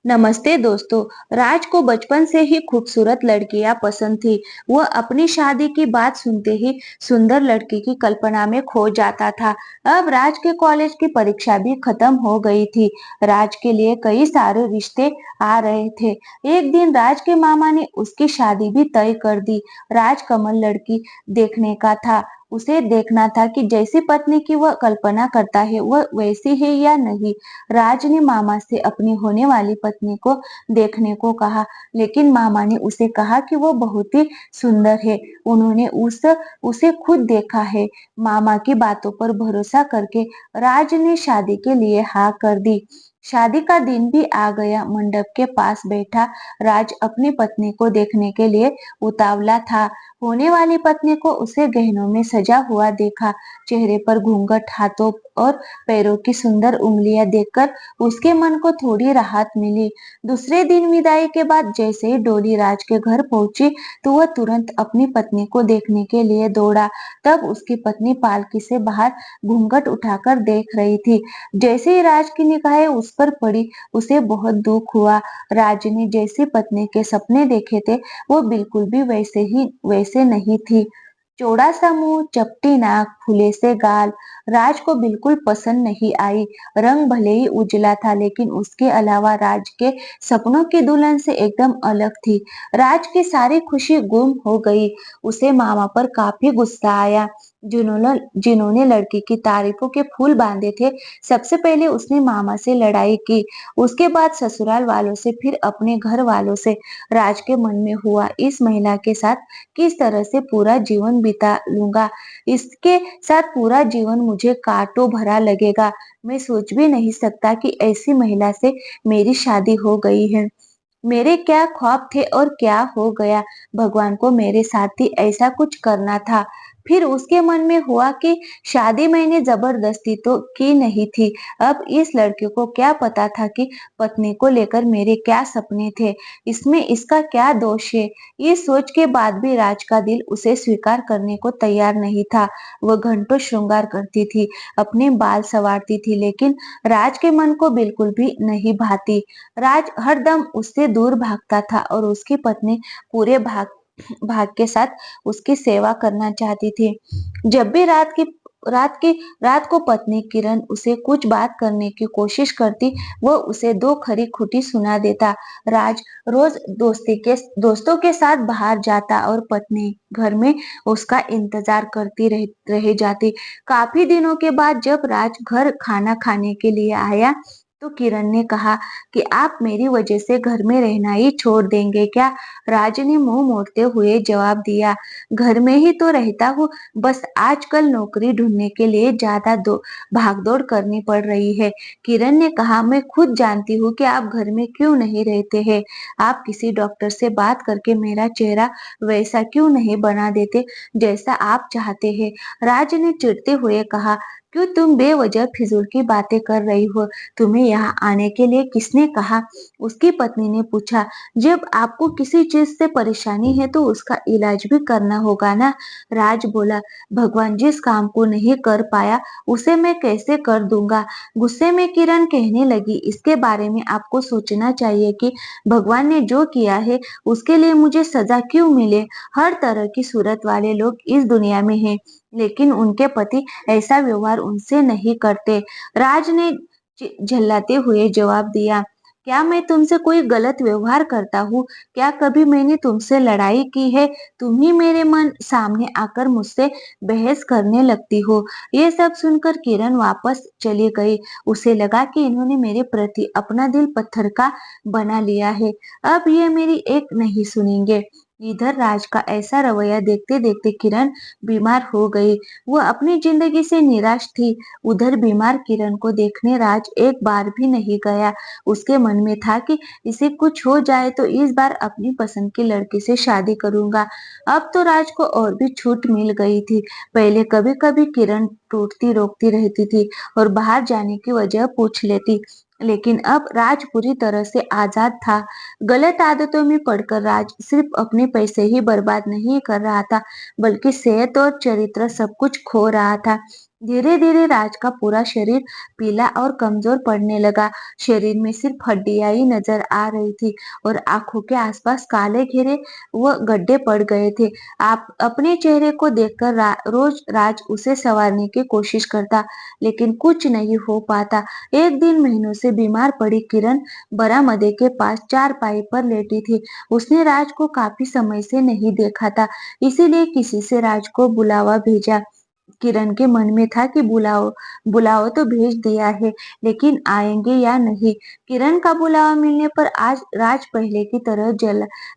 नमस्ते दोस्तों। राज को बचपन से ही खूबसूरत लड़कियां पसंद थी। वह अपनी शादी की बात सुनते ही सुंदर लड़की की कल्पना में खो जाता था। अब राज के कॉलेज की परीक्षा भी खत्म हो गई थी। राज के लिए कई सारे रिश्ते आ रहे थे। एक दिन राज के मामा ने उसकी शादी भी तय कर दी। राज कमल लड़की देखने का था। उसे देखना था कि जैसी पत्नी की वह कल्पना करता है वह वैसी है या नहीं। राज ने मामा से अपनी होने वाली पत्नी को देखने को कहा, लेकिन मामा ने उसे कहा कि वो बहुत ही सुंदर है। उन्होंने उसे खुद देखा है। मामा की बातों पर भरोसा करके राज ने शादी के लिए हाँ कर दी। शादी का दिन भी आ गया। मंडप के पास बैठा राज अपनी पत्नी को देखने के लिए उतावला था। होने वाली पत्नी को उसे गहनों में सजा हुआ देखा। चेहरे पर घूंघट, हाथों और पैरों की सुंदर उंगलियां देखकर उसके मन को थोड़ी राहत मिली। दूसरे दिन विदाई के बाद जैसे ही डोली राज के घर पहुंची तो वह तुरंत अपनी पत्नी को देखने के लिए दौड़ा। तब उसकी पत्नी पालकी से बाहर घूंघट उठाकर देख रही थी। जैसे ही राज की निगाहें उस पर पड़ी उसे बहुत दुख हुआ। राज ने जैसी पत्नी के सपने देखे थे वो बिल्कुल भी वैसे नहीं थी। चौड़ा सा मुंह, चपटी नाक, फूले से गाल राज को बिल्कुल पसंद नहीं आई। रंग भले ही उजला था लेकिन उसके अलावा राज के सपनों की दुल्हन से एकदम अलग थी। राज की सारी खुशी गुम हो गई। उसे मामा पर काफी गुस्सा आया, जिन्होंने लड़की की तारीफों के फूल बांधे थे। सबसे पहले उसने मामा से लड़ाई की, उसके बाद ससुराल वालों से, फिर अपने घर वालों से। राज के मन में हुआ, इस महिला के साथ किस तरह से पूरा जीवन बिता लूंगा। इसके साथ पूरा जीवन मुझे कांटों भरा लगेगा। मैं सोच भी नहीं सकता कि ऐसी महिला से मेरी शादी हो गई है। मेरे क्या ख्वाब थे और क्या हो गया। भगवान को मेरे साथ ही ऐसा कुछ करना था। फिर उसके मन में हुआ कि शादी मैंने जबरदस्ती तो की नहीं थी। अब इस लड़के को क्या पता था कि पत्नी को लेकर मेरे क्या सपने थे, इसमें इसका क्या दोष है। ये सोच के बाद भी राज का दिल उसे स्वीकार करने को तैयार नहीं था। वह घंटों श्रृंगार करती थी, अपने बाल संवारती थी, लेकिन राज के मन को बिल्कुल भी नहीं भाती। राज हरदम उससे दूर भागता था और उसकी पत्नी पूरे भाग भाग के साथ उसकी सेवा करना चाहती थी। जब भी रात की रात को पत्नी किरण उसे कुछ बात करने की कोशिश करती, वो उसे दो खरी खोटी सुना देता। राज रोज दोस्तों के साथ बाहर जाता और पत्नी घर में उसका इंतजार करती रह जाती। काफी दिनों के बाद जब राज घर खाना खाने के लिए आया तो किरण ने कहा कि आप मेरी वजह से घर में रहना ही छोड़ देंगे क्या। राज ने मुंह मोड़ते हुए जवाब दिया, घर में ही तो रहता हूँ, बस आजकल नौकरी ढूंढने के लिए ज्यादा भागदौड़ करनी पड़ रही है। किरण ने कहा, मैं खुद जानती हूँ कि आप घर में क्यों नहीं रहते हैं। आप किसी डॉक्टर से बात करके मेरा चेहरा वैसा क्यों नहीं बना देते जैसा आप चाहते हैं। राज ने चिढ़ते हुए कहा, क्यों तुम बेवजह फिजूल की बातें कर रही हो। तुम्हें यहाँ आने के लिए किसने कहा। उसकी पत्नी ने पूछा, जब आपको किसी चीज से परेशानी है तो उसका इलाज भी करना होगा ना। राज बोला, भगवान जिस काम को नहीं कर पाया उसे मैं कैसे कर दूंगा। गुस्से में किरण कहने लगी, इसके बारे में आपको सोचना चाहिए कि भगवान ने जो किया है उसके लिए मुझे सजा क्यों मिले। हर तरह की सूरत वाले लोग इस दुनिया में हैं, लेकिन उनके पति ऐसा व्यवहार उनसे नहीं करते। राज ने झल्लाते हुए जवाब दिया, क्या मैं तुमसे कोई गलत व्यवहार करता हूँ। क्या कभी मैंने तुमसे लड़ाई की है। तुम ही मेरे मन सामने आकर मुझसे बहस करने लगती हो। ये सब सुनकर किरण वापस चली गई। उसे लगा कि इन्होंने मेरे प्रति अपना दिल पत्थर का बना लिया है। अब ये मेरी एक नहीं सुनेंगे। इधर राज का ऐसा रवैया देखते देखते किरण बीमार हो गई। वो अपनी जिंदगी से निराश थी। उधर बीमार किरण को देखने राज एक बार भी नहीं गया। उसके मन में था कि इसे कुछ हो जाए तो इस बार अपनी पसंद की लड़की से शादी करूंगा। अब तो राज को और भी छूट मिल गई थी। पहले कभी कभी किरण टूटती रोकती रहती थी और बाहर जाने की वजह पूछ लेती, लेकिन अब राज पूरी तरह से आजाद था। गलत आदतों में पड़कर राज सिर्फ अपने पैसे ही बर्बाद नहीं कर रहा था, बल्कि सेहत और चरित्र सब कुछ खो रहा था। धीरे धीरे राज का पूरा शरीर पीला और कमजोर पड़ने लगा। शरीर में सिर्फ हड्डियां ही नजर आ रही थी और आंखों के आसपास काले घेरे व गड्ढे पड़ गए थे। आप अपने चेहरे को देखकर रोज राज उसे संवारने की कोशिश करता, लेकिन कुछ नहीं हो पाता। एक दिन महीनों से बीमार पड़ी किरण बरामदे के पास चारपाई पर लेटी थी। उसने राज को काफी समय से नहीं देखा था, इसीलिए किसी से राज को बुलावा भेजा। किरण के मन में था कि बुलाओ बुलाओ तो भेज दिया है, लेकिन आएंगे या नहीं। किरण का बुलावा मिलने पर आज राज पहले की तरह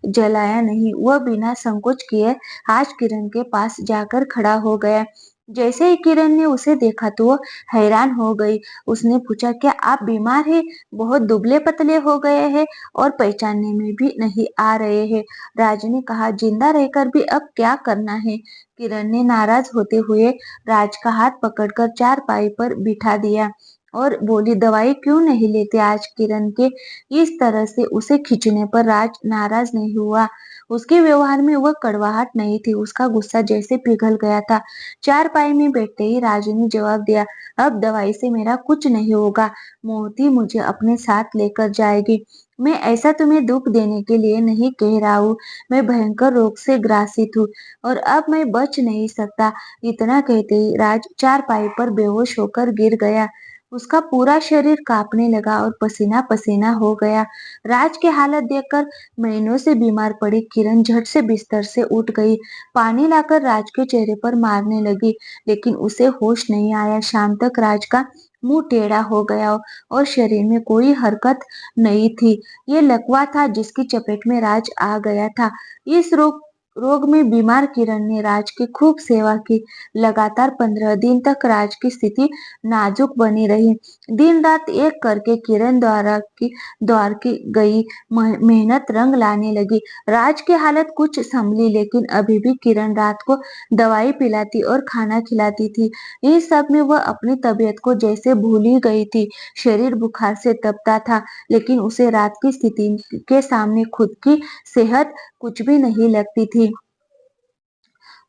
जलाया नहीं। वह बिना संकोच किए आज किरण के पास जाकर खड़ा हो गया। जैसे ही किरण ने उसे देखा तो वो हैरान हो गई। उसने पूछा, क्या आप बीमार हैं? बहुत दुबले पतले हो गए हैं और पहचानने में भी नहीं आ रहे हैं। राज ने कहा, जिंदा रहकर भी अब क्या करना है? किरण ने नाराज होते हुए राज का हाथ पकड़कर चारपाई पर बिठा दिया और बोली, दवाई क्यों नहीं लेते आज? किरण के इस तरह से उसे खींचने पर राज नाराज नहीं हुआ। उसके व्यवहार में वह कड़वाहट नहीं थी, उसका गुस्सा जैसे पिघल गया था। चारपाई में बैठते ही राज ने जवाब दिया, अब दवाई से मेरा कुछ नहीं होगा। मोती मुझे अपने साथ लेकर जाएगी। मैं ऐसा तुम्हें दुख देने के लिए नहीं कह रहा हूँ। मैं भयंकर रोग से ग्रासित हूँ और अब मैं बच नहीं सकता। इतना कहते ही राज चारपाई पर बेहोश होकर गिर गया। उसका पूरा शरीर कांपने लगा और पसीना पसीना हो गया। राज की हालत देखकर महीनों से बीमार पड़ी किरण झट से बिस्तर से उठ गई। पानी लाकर राज के चेहरे पर मारने लगी, लेकिन उसे होश नहीं आया। शाम तक राज का मुंह टेढ़ा हो गया और शरीर में कोई हरकत नहीं थी। ये लकवा था जिसकी चपेट में राज आ गया था। इस रोग रोग में बीमार किरण ने राज की खूब सेवा की। लगातार 15 दिन तक राज की स्थिति नाजुक बनी रही। दिन रात एक करके किरण द्वार की गई मेहनत रंग लाने लगी। राज की हालत कुछ संभली, लेकिन अभी भी किरण रात को दवाई पिलाती और खाना खिलाती थी। इस सब में वह अपनी तबीयत को जैसे भूल ही गई थी। शरीर बुखार से तपता था, लेकिन उसे रात की स्थिति के सामने खुद की सेहत कुछ भी नहीं लगती थी।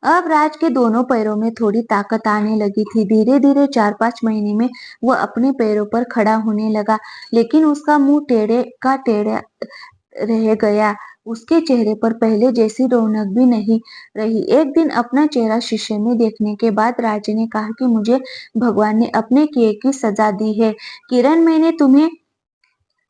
अब राज के दोनों पैरों में थोड़ी ताकत आने लगी थी। धीरे धीरे 4-5 महीने में वह अपने पैरों पर खड़ा होने लगा, लेकिन उसका मुंह टेढ़े का टेढ़ा रह गया। उसके चेहरे पर पहले जैसी रौनक भी नहीं रही। एक दिन अपना चेहरा शीशे में देखने के बाद राज ने कहा कि मुझे भगवान ने अपने किए की सजा दी है। किरण, मैंने तुम्हें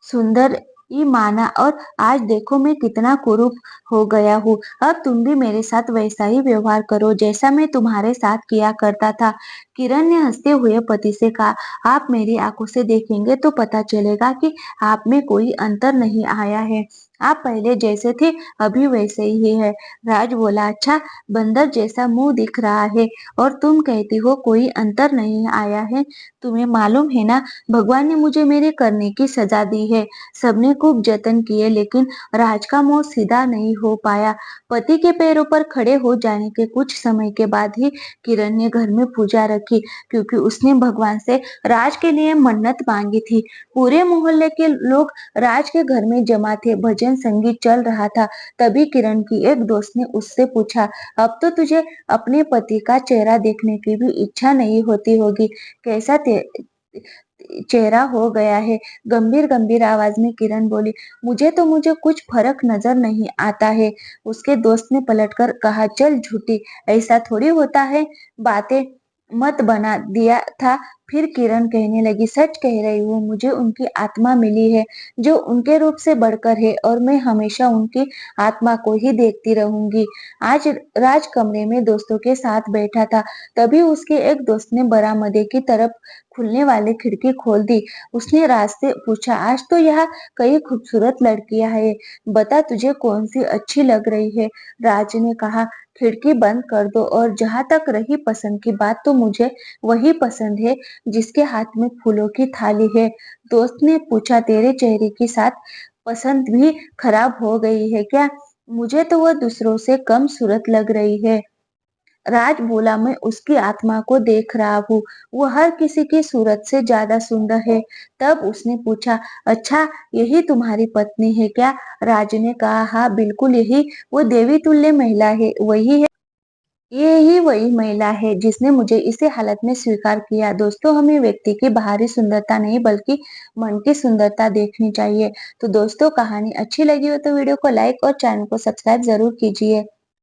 सुंदर ही माना और आज देखो मैं कितना कुरूप हो गया हूँ। अब तुम भी मेरे साथ वैसा ही व्यवहार करो जैसा मैं तुम्हारे साथ किया करता था। किरण ने हंसते हुए पति से कहा, आप मेरी आंखों से देखेंगे तो पता चलेगा कि आप में कोई अंतर नहीं आया है। आप पहले जैसे थे अभी वैसे ही है। राज बोला, अच्छा, बंदर जैसा मुंह दिख रहा है और तुम कहती हो कोई अंतर नहीं आया है। तुम्हें मालूम है ना, भगवान ने मुझे मेरे करने की सजा दी है। सबने खूब जतन किए, लेकिन राज का मुंह सीधा नहीं हो पाया। पति के पैरों पर खड़े हो जाने के कुछ समय के बाद ही किरण ने घर में पूजा रखी, क्योंकि उसने भगवान से राज के लिए मन्नत मांगी थी। पूरे मोहल्ले के लोग राज के घर में जमा थे। भजन संगीत चल रहा था। तभी किरण की एक दोस्त ने उससे पूछा, अब तो तुझे अपने पति का चेहरा देखने की भी इच्छा नहीं होती होगी। कैसा चेहरा हो गया है? गंभीर गंभीर आवाज में किरण बोली, मुझे कुछ फर्क नजर नहीं आता है। उसके दोस्त ने पलटकर कहा, चल झूठी, ऐसा थोड़ी होता है, बातें मत बना दिया था। फिर किरण कहने लगी, सच कह रही हूँ, मुझे उनकी आत्मा मिली है जो उनके रूप से बढ़कर है और मैं हमेशा उनकी आत्मा को ही देखती रहूंगी। आज राज कमरे में दोस्तों के साथ बैठा था। तभी उसके एक दोस्त ने बरामदे की तरफ खुलने वाली खिड़की खोल दी। उसने राज से पूछा, आज तो यहाँ कई खूबसूरत लड़कियां हैं, बता तुझे कौन सी अच्छी लग रही है? राज ने कहा, खिड़की बंद कर दो, और जहां तक रही पसंद की बात, तो मुझे वही पसंद है जिसके हाथ में फूलों की थाली है। दोस्त ने पूछा, तेरे चेहरे की साथ पसंद भी खराब हो गई है क्या? मुझे तो वह दूसरों से कम सूरत लग रही है। राज बोला, मैं उसकी आत्मा को देख रहा हूँ, वो हर किसी की सूरत से ज्यादा सुंदर है। तब उसने पूछा, अच्छा, यही तुम्हारी पत्नी है क्या? राज ने कहा, हाँ बिल्कुल, यही वो देवी तुल्य महिला है, वही है ये ही वही महिला है जिसने मुझे इसी हालत में स्वीकार किया। दोस्तों, हमें व्यक्ति की बाहरी सुंदरता नहीं बल्कि मन की सुंदरता देखनी चाहिए। तो दोस्तों, कहानी अच्छी लगी हो तो वीडियो को लाइक और चैनल को सब्सक्राइब ज़रूर कीजिए।